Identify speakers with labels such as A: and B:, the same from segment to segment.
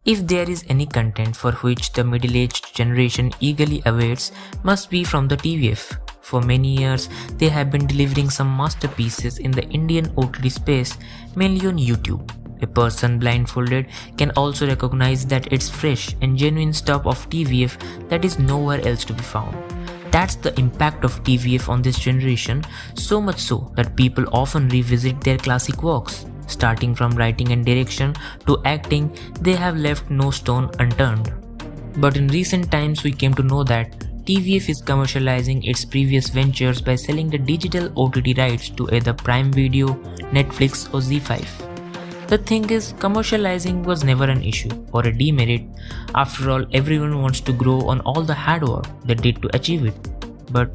A: If there is any content for which the middle-aged generation eagerly awaits, must be from the TVF. For many years, they have been delivering some masterpieces in the Indian OTT space, mainly on YouTube. A person blindfolded can also recognize that it's fresh and genuine stuff of TVF that is nowhere else to be found. That's the impact of TVF on this generation, so much so that people often revisit their classic works. Starting from writing and direction to acting, they have left no stone unturned. But in recent times, we came to know that TVF is commercializing its previous ventures by selling the digital OTT rights to either Prime Video, Netflix, or ZEE5. The thing is, commercializing was never an issue or a demerit. After all, everyone wants to grow on all the hard work they did to achieve it. But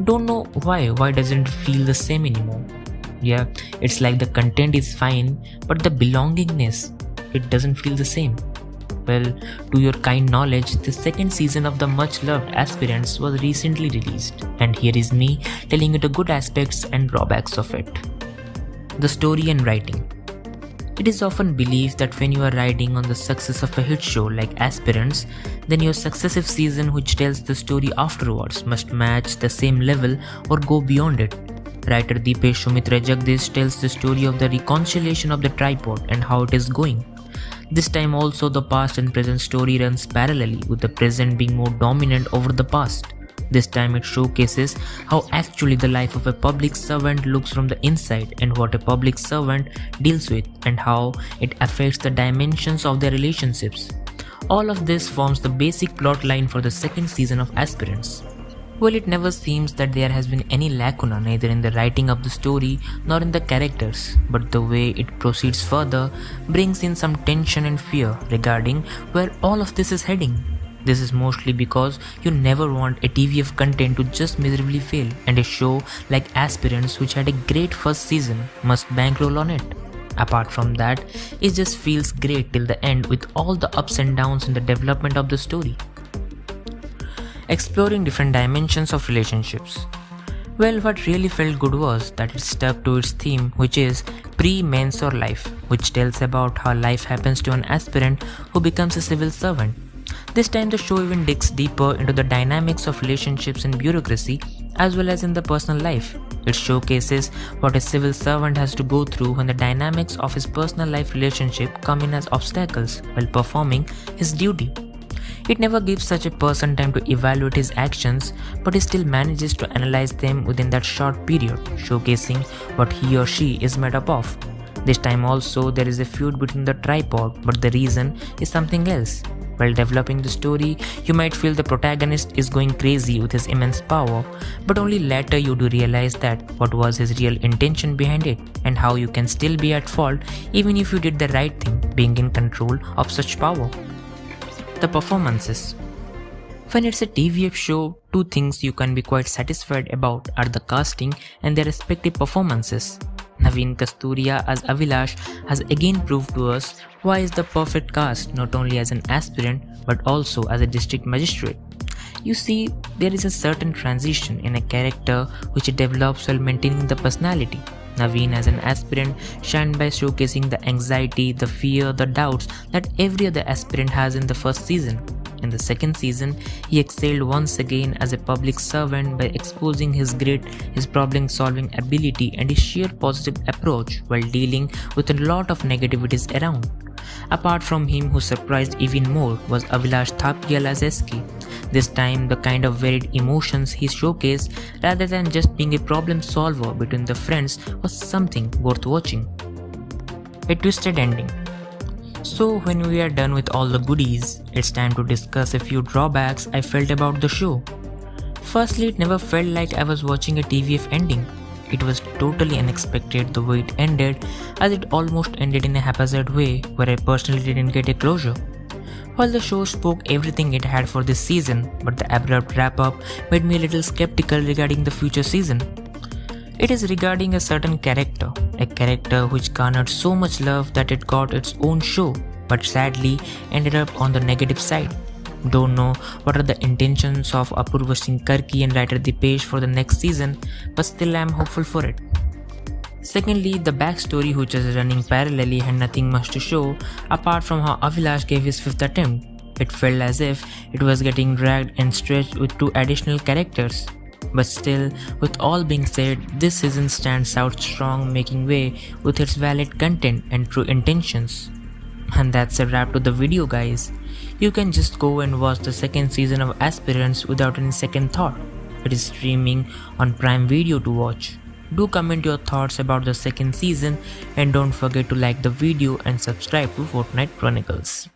A: don't know why doesn't it feel the same anymore? Yeah, it's like the content is fine, but the belongingness, it doesn't feel the same. Well, to your kind knowledge, the second season of the much loved Aspirants was recently released, and here is me telling you the good aspects and drawbacks of it. The story and writing. It is often believed that when you are riding on the success of a hit show like Aspirants, then your successive season which tells the story afterwards must match the same level or go beyond it. Writer Deepesh Sumitra Jagdish tells the story of the reconciliation of the tripod and how it is going. This time also the past and present story runs parallelly, with the present being more dominant over the past. This time it showcases how actually the life of a public servant looks from the inside and what a public servant deals with and how it affects the dimensions of their relationships. All of this forms the basic plot line for the second season of Aspirants. Well, it never seems that there has been any lacuna neither in the writing of the story nor in the characters, but the way it proceeds further brings in some tension and fear regarding where all of this is heading. This is mostly because you never want a TVF content to just miserably fail, and a show like Aspirants, which had a great first season, must bankroll on it. Apart from that, it just feels great till the end with all the ups and downs in the development of the story. Exploring different dimensions of relationships. Well, what really felt good was that it stuck to its theme, which is pre-mensor life, which tells about how life happens to an aspirant who becomes a civil servant. This time the show even digs deeper into the dynamics of relationships and bureaucracy as well as in the personal life. It showcases what a civil servant has to go through when the dynamics of his personal life relationship come in as obstacles while performing his duty. It never gives such a person time to evaluate his actions, but he still manages to analyze them within that short period, showcasing what he or she is made up of. This time also there is a feud between the tripod, but the reason is something else. While developing the story, you might feel the protagonist is going crazy with his immense power, but only later you do realize that what was his real intention behind it and how you can still be at fault even if you did the right thing, being in control of such power. The performances. When it's a TVF show, two things you can be quite satisfied about are the casting and their respective performances. Naveen Kasturia as Avilash has again proved to us why is the perfect cast not only as an aspirant but also as a district magistrate. You see, there is a certain transition in a character which develops while maintaining the personality. Naveen as an aspirant shined by showcasing the anxiety, the fear, the doubts that every other aspirant has in the first season. In the second season, he excelled once again as a public servant by exposing his grit, his problem-solving ability and his sheer positive approach while dealing with a lot of negativities around. Apart from him, who surprised even more was Avilash Thapiyal as Eski. This time, the kind of varied emotions he showcased rather than just being a problem solver between the friends was something worth watching. A twisted ending. So when we are done with all the goodies, it's time to discuss a few drawbacks I felt about the show. Firstly, it never felt like I was watching a TVF ending. It was totally unexpected the way it ended, as it almost ended in a haphazard way where I personally didn't get a closure. While the show spoke everything it had for this season, but the abrupt wrap-up made me a little skeptical regarding the future season. It is regarding a certain character, a character which garnered so much love that it got its own show, but sadly ended up on the negative side. Don't know what are the intentions of Apurva Singh Karki and writer Dipesh for the next season, but still I am hopeful for it. Secondly, the backstory, which is running parallelly, had nothing much to show apart from how Avilash gave his fifth attempt. It felt as if it was getting dragged and stretched with two additional characters. But still, with all being said, this season stands out strong, making way with its valid content and true intentions. And that's a wrap to the video, guys. You can just go and watch the second season of Aspirants without any second thought. It is streaming on Prime Video to watch. Do comment your thoughts about the second season and don't forget to like the video and subscribe to Fortnite Chronicles.